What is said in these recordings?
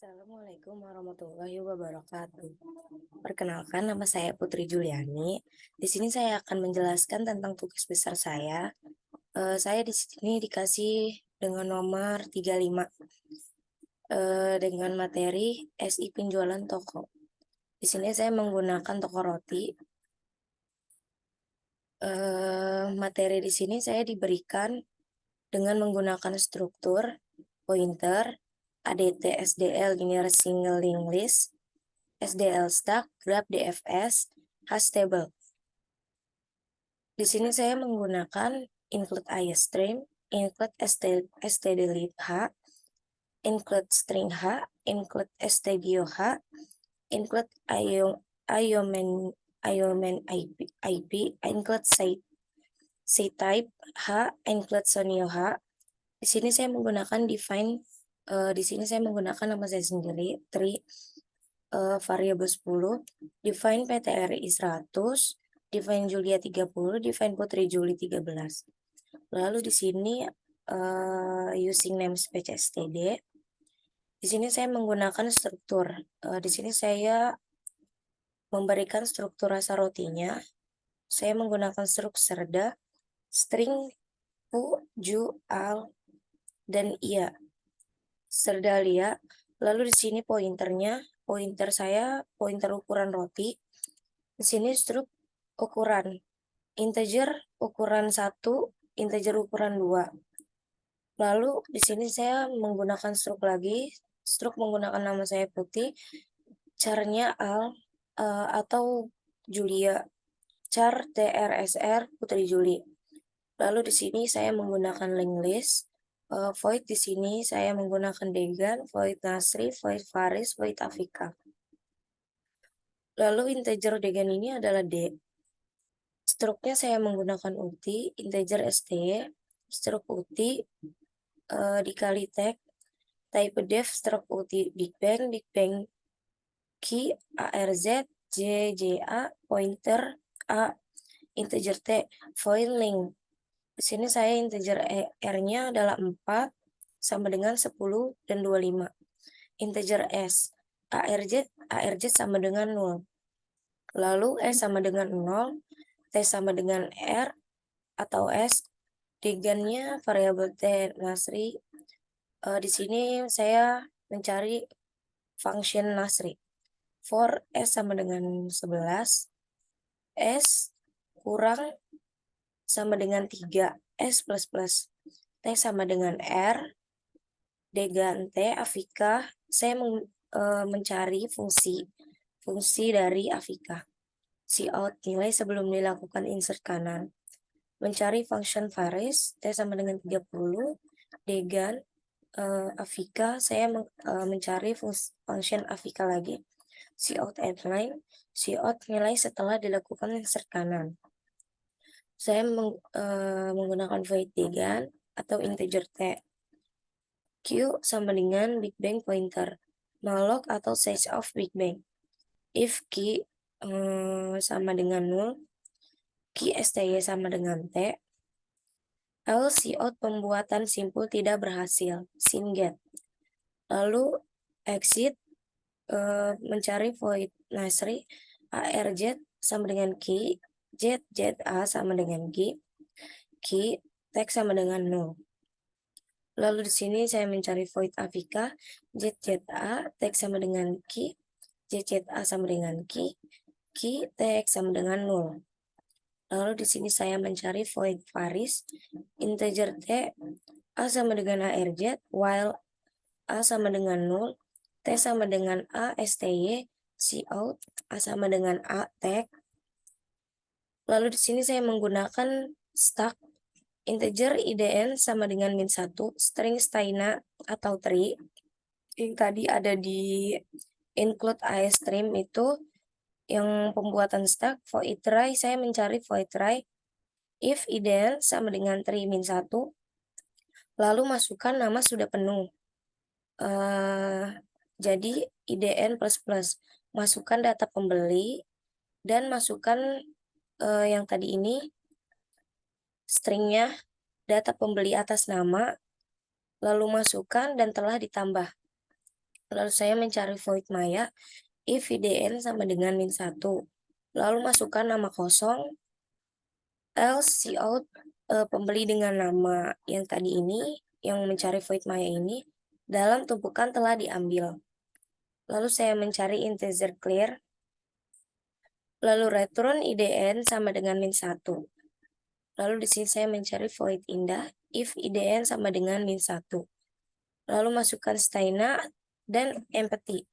Assalamualaikum warahmatullahi wabarakatuh. Perkenalkan, nama saya Putri Juliani. Di sini saya akan menjelaskan tentang tugas besar saya. Saya di sini dikasih dengan nomor 35, dengan materi SI penjualan toko. Di sini saya menggunakan toko roti. Materi di sini saya diberikan dengan menggunakan struktur, pointer, ADT, SDL, linear single link list, SDL stack, graph DFS, hash table. Di sini saya menggunakan include IStream, include stdlib h, include string h, include stdio h, include iomen IP, include type h, include sonio h. Di sini saya menggunakan define. Di sini saya menggunakan nama saya sendiri, tree, variabel 10, define PTRI 100, define Julia 30, define Putri Juli 13. Lalu di sini using namespace std. Di sini saya menggunakan struktur. Di sini saya memberikan struktur rasa rotinya. Saya menggunakan struk serda, string, pu, ju, al, dan ia. Serdalia. Lalu di sini pointernya, pointer saya pointer ukuran roti. Di sini struk ukuran integer ukuran 1, integer ukuran 2. Lalu di sini saya menggunakan struk lagi, struk menggunakan nama saya Putih, carnya al atau Julia, char TRSR Putri Juli. Lalu di sini saya menggunakan linked list, void di sini saya menggunakan Degan, void Nasri, void Faris, void Afika. Lalu integer Degan ini adalah D. Struknya saya menggunakan UTI, integer STY, struk UTI dikali tag, type def, struk UTI Big Bang key, ARZ, JJA, pointer A, integer T, void link. Di sini saya integer R-nya adalah 4 sama dengan 10 dan 25. Integer S, ARZ sama dengan 0. Lalu S sama dengan 0, T sama dengan R atau S, degannya variabel T Nasri. Di sini saya mencari function Nasri. For S sama dengan 11, S kurang sama dengan 3, S plus plus. T sama dengan R, Degan T, Afika, saya mencari fungsi dari Afika. Cout nilai sebelum dilakukan insert kanan. Mencari function Faris, T sama dengan 30, Degan, Afika, saya mencari function Afika lagi. Cout outline, cout nilai setelah dilakukan insert kanan. Saya menggunakan void Degan atau integer T. Q sama dengan Big Bang pointer, malloc atau size of Big Bang. If Q sama dengan 0, Q STY sama dengan T, else cout pembuatan simpul tidak berhasil, SYNGET. Lalu exit, mencari void Nasri, ARZ sama dengan Q, ZZA sama dengan Q, tag sama dengan 0. Lalu di sini saya mencari void Afika, ZZA, tag sama dengan Q, ZZA sama dengan Q, tag sama dengan 0. Lalu di sini saya mencari void Faris, integer T, A sama dengan ARZ, while A sama dengan 0, T sama dengan A, STY, cout, A sama dengan A, tag. Lalu di sini saya menggunakan stack, integer IDN sama dengan -1, string Steina atau tree. Yang tadi ada di include IStream itu yang pembuatan stack. Void try, saya mencari void try if IDN sama dengan tree -1, lalu masukkan nama sudah penuh. Jadi IDN plus, masukkan data pembeli dan masukkan yang tadi ini stringnya data pembeli atas nama, lalu masukkan dan telah ditambah. Lalu saya mencari void maya if IDN sama dengan -1. Lalu masukkan nama kosong, else cout pembeli dengan nama yang tadi ini, yang mencari void maya ini, dalam tumpukan telah diambil. Lalu saya mencari integer clear, lalu return IDN sama dengan -1. Lalu di sini saya mencari void indah if IDN sama dengan -1. Lalu masukkan Steina dan empty.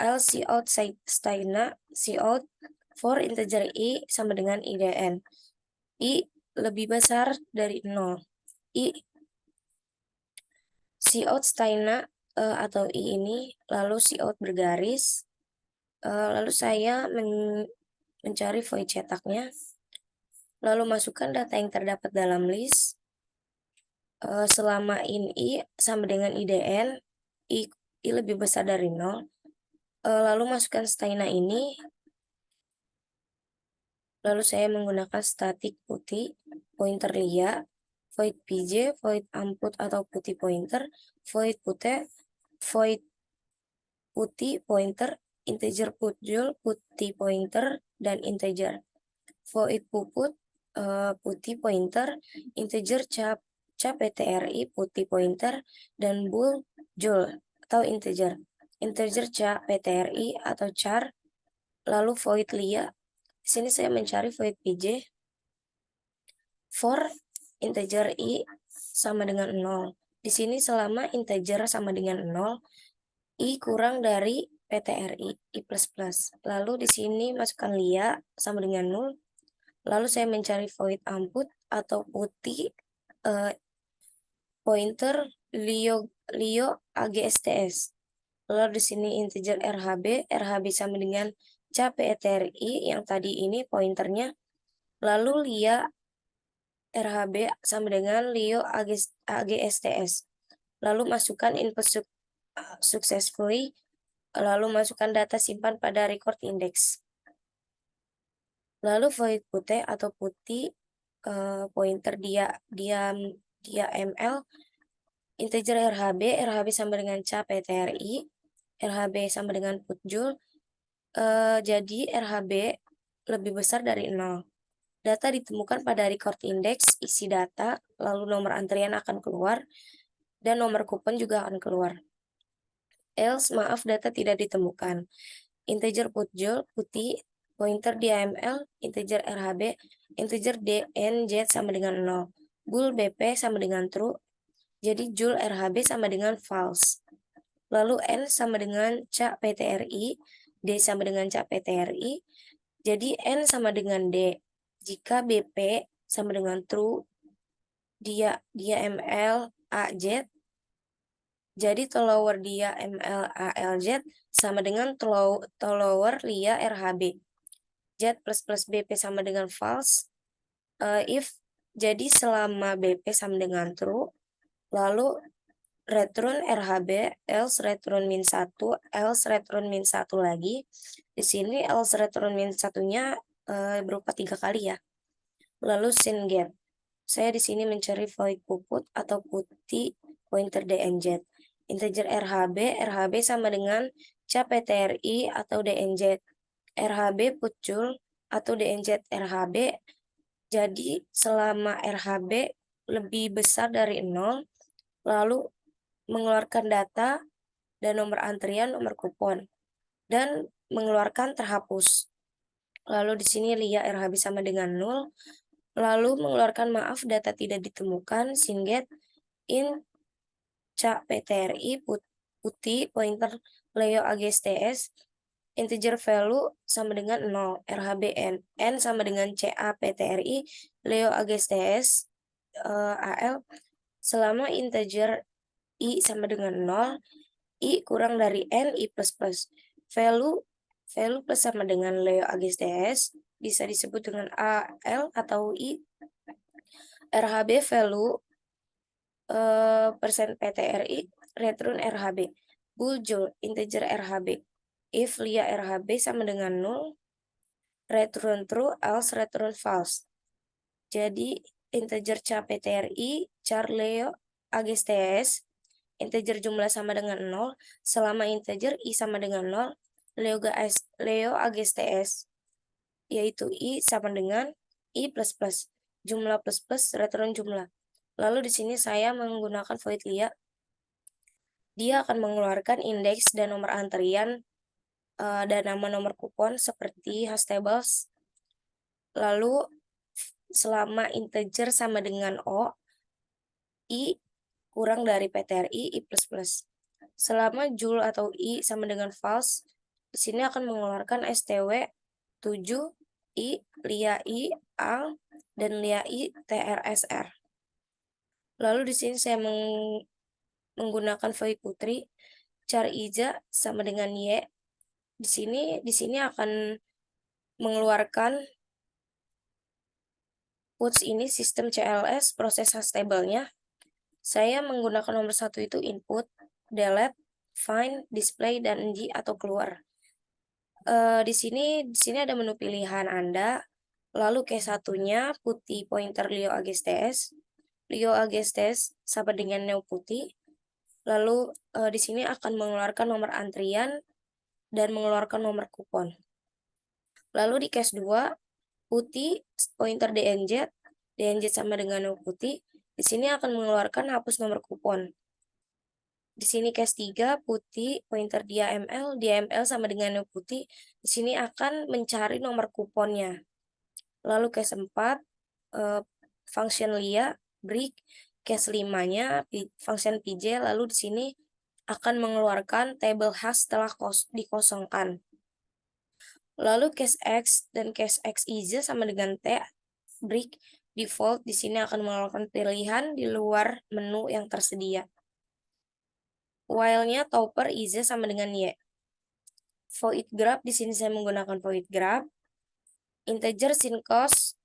I'll cout Steina, cout for integer i sama dengan IDN. I lebih besar dari 0. I cout Steina atau i ini, lalu cout bergaris. Lalu saya mencari void cetaknya. Lalu masukkan data yang terdapat dalam list. Selama ini sama dengan IDN, i lebih besar dari 0. Lalu masukkan Steina ini. Lalu saya menggunakan static putih, pointer lia, void pj, void amput atau putih pointer, void putih pointer, integer putjul, putih pointer, dan integer. Void puput, putih pointer, integer cap ptri, putih pointer, dan bool jul atau integer. Integer cap ptri atau char, lalu void lia. Di sini saya mencari void pj for integer i sama dengan 0. Di sini selama integer sama dengan 0, i kurang dari ptri, i++. Lalu di sini masukkan lia sama dengan 0. Lalu saya mencari void amput atau putih pointer lio agsts. Lalu di sini integer rhb sama dengan cap ptri yang tadi ini pointernya. Lalu lia rhb sama dengan lio agsts. Lalu masukkan input successfully, lalu masukkan data simpan pada record index. Lalu void putih atau putih pointer dia ml, integer rhb sama dengan cap ptri, rhb sama dengan putjul. Jadi rhb lebih besar dari 0. Data ditemukan pada record index, isi data, lalu nomor antrian akan keluar, dan nomor kupon juga akan keluar. Else, maaf, data tidak ditemukan. Integer putjul, putih, pointer DML, integer RHB, integer DNZ sama dengan 0. Bool BP sama dengan true, jadi jul RHB sama dengan false. Lalu N sama dengan cap PTRI, D sama dengan cap PTRI, jadi N sama dengan D. Jika BP sama dengan true, dia ML AZ, jadi tolower dia ML ALZ sama dengan tolower lia RHB. Z plus BP sama dengan false. If jadi selama BP sama dengan true, lalu return RHB, else return -1, else return -1 lagi. Di sini else return -1-nya berupa 3 kali ya. Lalu sin get. Saya di sini mencari void puput atau putih pointer DNZ. Integer RHB sama dengan cap PTRI atau DNZ. RHB putjul atau DNZ RHB. Jadi selama RHB lebih besar dari 0, lalu mengeluarkan data dan nomor antrian, nomor kupon, dan mengeluarkan terhapus. Lalu di sini lia RHB sama dengan 0, lalu mengeluarkan maaf data tidak ditemukan, singet in cap ptri putih pointer leo agsts, integer value sama dengan 0, RHBN, N sama dengan CA PTRI, leo agsts, AL, selama integer I sama dengan 0, I kurang dari N, I++. Value plus sama dengan leo agsts, bisa disebut dengan AL atau I. RHB value persen PTRI, return RHB. Buljul, integer RHB. If lia RHB sama dengan 0, return true, else return false. Jadi integer cap PTRI, char leo agsts, integer jumlah sama dengan 0, selama integer I sama dengan 0, Leo AGSTS, yaitu I sama dengan I plus plus, jumlah plus plus, return jumlah. Lalu di sini saya menggunakan void lia, dia akan mengeluarkan indeks dan nomor antrian dan nama nomor kupon seperti hash tables. Lalu selama integer sama dengan O, I kurang dari PTRI, I plus plus. Selama Joule atau I sama dengan false, di sini akan mengeluarkan STW 7, I, lia I, AL, dan lia I, TRSR. Lalu di sini saya menggunakan void putri, char Iza sama dengan Y. Di sini akan mengeluarkan puts ini sistem CLS, proses hash table-nya. Saya menggunakan nomor 1 itu input, delete, find, display, dan G atau keluar. Di sini ada menu pilihan Anda. Lalu ke-1-nya putih pointer Leo AGSTS. Leo AGSTS sama dengan neo putih. Lalu di sini akan mengeluarkan nomor antrian dan mengeluarkan nomor kupon. Lalu di case 2, putih pointer DNZ, DNZ sama dengan neo putih. Di sini akan mengeluarkan hapus nomor kupon. Di sini case 3, putih pointer DML sama dengan neo putih. Di sini akan mencari nomor kuponnya. Lalu case 4, function lia, break. Case 5-nya, function pj, lalu di sini akan mengeluarkan table hash setelah dikosongkan. Lalu case x dan case x is sama dengan t, break, default, di sini akan mengeluarkan pilihan di luar menu yang tersedia. While-nya topper is sama dengan y. Void grab, di sini saya menggunakan void grab. Integer sin cost,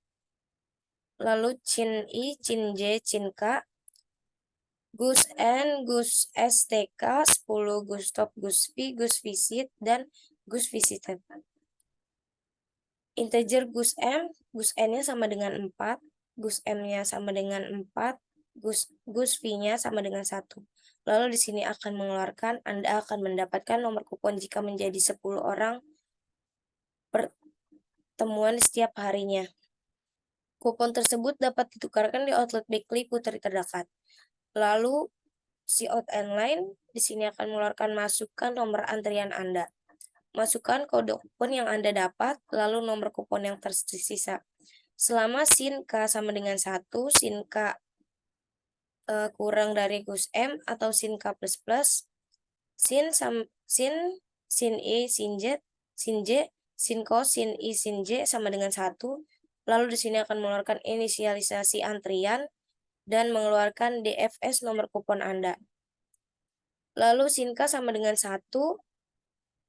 lalu cin i, cin j, cin k, gus n, gus stk, 10 gus stop, gus v, gus visit, dan gus visited. Integer gus n-nya sama dengan 4, gus m-nya sama dengan 4, gus v-nya sama dengan 1. Lalu di sini akan mengeluarkan, Anda akan mendapatkan nomor kupon jika menjadi 10 orang pertemuan setiap harinya. Kupon tersebut dapat ditukarkan di outlet Bakery Putri terdekat. Lalu si out line di sini akan mengeluarkan masukkan nomor antrian Anda. Masukkan kode kupon yang Anda dapat, lalu nomor kupon yang tersisa. Selama sin K sama dengan 1, sin K kurang dari gus M atau sin K plus plus, sin E, sin J, sin cos, sin I, sin J sama dengan 1. Lalu di sini akan mengeluarkan inisialisasi antrian dan mengeluarkan DFS nomor kupon Anda. Lalu sin K sama dengan 1,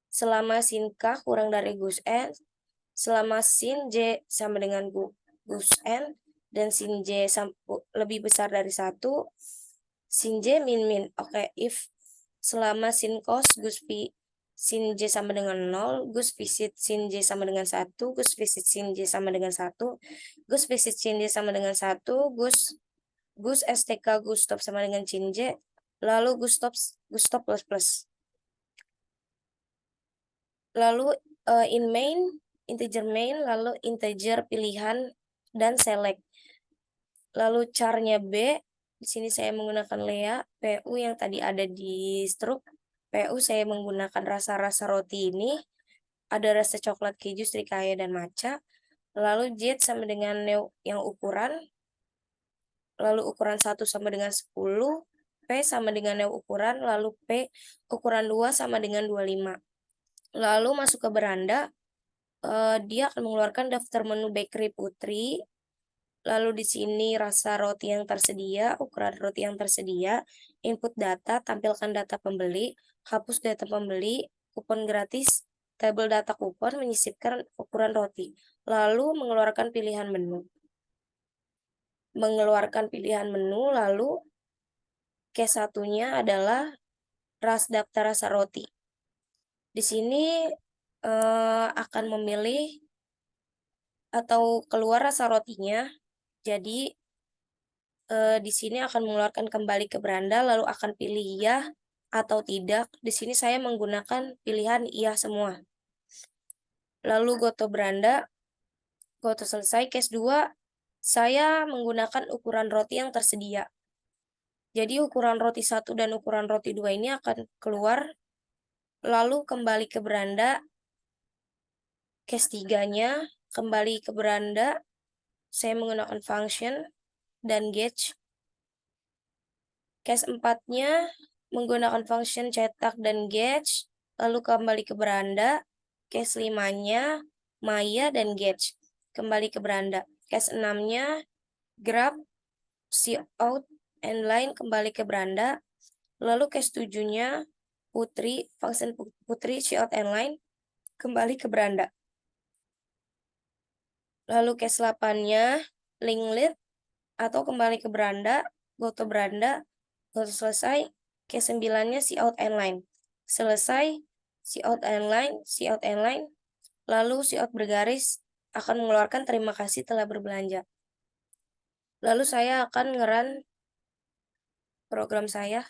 selama sin K kurang dari gus N, selama sin J sama dengan gus N, dan sin J lebih besar dari 1, sin J min. Oke, if selama sin cos gus V sin J sama dengan 0, gus visit sin J sama dengan 1, gus visit sin J sama dengan 1, gus visit sin J sama dengan 1, gus STK gus stop sama dengan sin J, lalu gus stop plus plus. Lalu in main, integer main, lalu integer pilihan dan select. Lalu char-nya B, di sini saya menggunakan Lea, PU yang tadi ada di struk. PU saya menggunakan rasa-rasa roti ini, ada rasa coklat, keju, srikaya, dan matcha. Lalu Z sama dengan yang ukuran, lalu ukuran 1 sama dengan 10, P sama dengan ukuran, lalu P ukuran 2 sama dengan 25. Lalu masuk ke beranda, dia akan mengeluarkan daftar menu bakery Putri. Lalu di sini rasa roti yang tersedia, ukuran roti yang tersedia, input data, tampilkan data pembeli, hapus data pembeli, kupon gratis, tabel data kupon, menyisipkan ukuran roti. Lalu mengeluarkan pilihan menu. Lalu case 1-nya adalah daftar rasa roti. Di sini akan memilih atau keluar rasa rotinya. Jadi Di sini akan mengeluarkan kembali ke beranda, lalu akan pilih iya atau tidak. Di sini saya menggunakan pilihan iya semua. Lalu go to beranda, go to selesai. Case 2, saya menggunakan ukuran roti yang tersedia. Jadi ukuran roti 1 dan ukuran roti 2 ini akan keluar, lalu kembali ke beranda. Case 3-nya, kembali ke beranda, saya menggunakan function dan gauge. Case 4-nya, menggunakan function cetak dan gauge, lalu kembali ke beranda. Case 5-nya, Maya dan gauge, kembali ke beranda. Case 6-nya, grab, see out, and line, kembali ke beranda. Lalu case 7-nya, Putri, function Putri, see out, and line, kembali ke beranda. Lalu case 8-nya, link lead, atau kembali ke beranda, go to beranda, go to selesai. Case 9-nya, see out, and line. Selesai, see out, and line, see out, and line. Lalu see out bergaris akan mengeluarkan terima kasih telah berbelanja. Lalu saya akan nge-run program saya.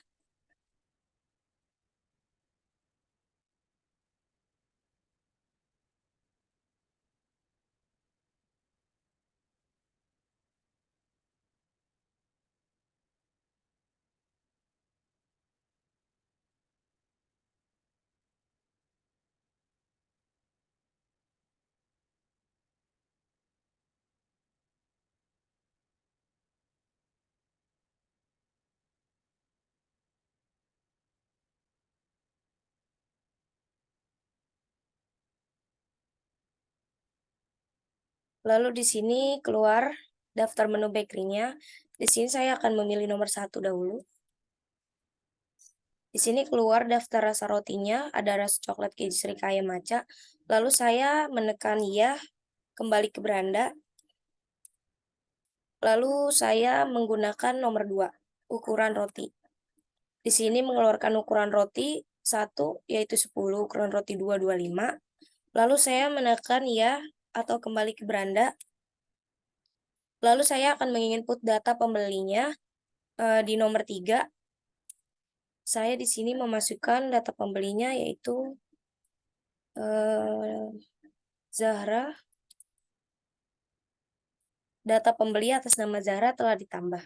Lalu di sini keluar daftar menu bakery-nya. Di sini saya akan memilih nomor 1 dahulu. Di sini keluar daftar rasa rotinya, ada rasa coklat keju serikaya matcha. Lalu saya menekan ya, kembali ke beranda. Lalu saya menggunakan nomor 2, ukuran roti. Di sini mengeluarkan ukuran roti 1, yaitu 10, ukuran roti 2, 25. Lalu saya menekan ya atau kembali ke beranda. Lalu saya akan menginput data pembelinya di nomor 3. Saya di sini memasukkan data pembelinya yaitu Zahra. Data pembeli atas nama Zahra telah ditambah.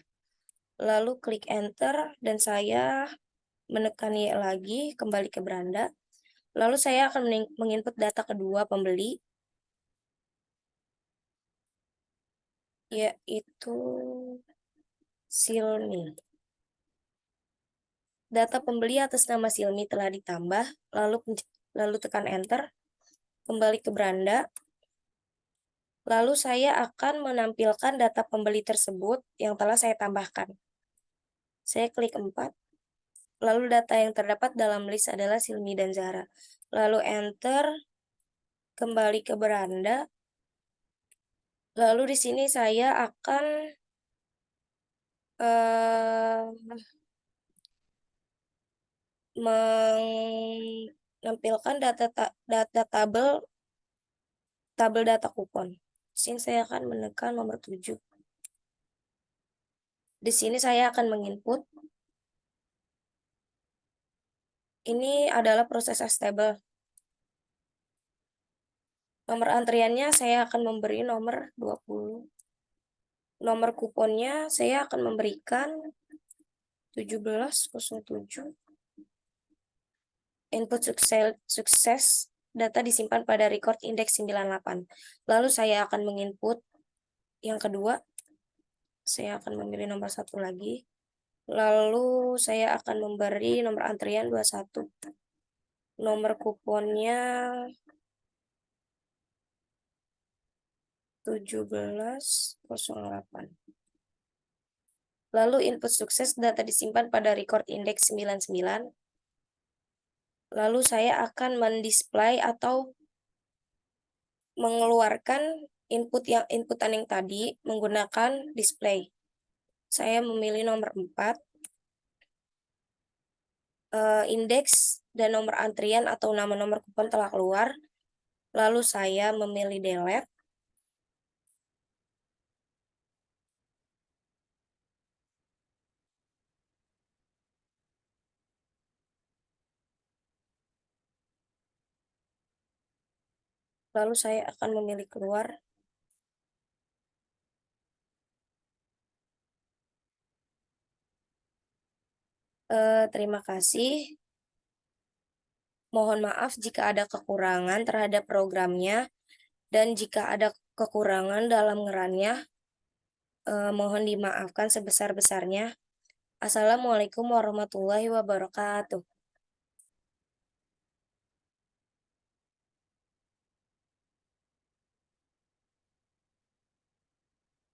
Lalu klik enter dan saya menekan Y lagi, kembali ke beranda. Lalu saya akan menginput data kedua pembeli, yaitu Silmi. Data pembeli atas nama Silmi telah ditambah, lalu tekan enter, kembali ke beranda. Lalu saya akan menampilkan data pembeli tersebut yang telah saya tambahkan. Saya klik 4, lalu data yang terdapat dalam list adalah Silmi dan Zahra. Lalu enter, kembali ke beranda. Lalu di sini saya akan menampilkan data tabel data kupon. Di sini saya akan menekan nomor 7. Di sini saya akan menginput. Ini adalah proses stable. Nomor antriannya saya akan memberi nomor 20. Nomor kuponnya saya akan memberikan 1707. Input sukses, data disimpan pada record index 98. Lalu saya akan menginput yang kedua. Saya akan memilih nomor 1 lagi. Lalu saya akan memberi nomor antrian 21. Nomor kuponnya 1708. Lalu input sukses, data disimpan pada record index 99. Lalu saya akan mendisplay atau mengeluarkan inputan yang tadi menggunakan display. Saya memilih nomor 4. Indeks dan nomor antrian atau nama nomor kupon telah keluar. Lalu saya memilih delete. lalu saya akan memilih keluar. Terima kasih. Mohon maaf jika ada kekurangan terhadap programnya dan jika ada kekurangan dalam ngerannya, mohon dimaafkan sebesar-besarnya. Assalamualaikum warahmatullahi wabarakatuh.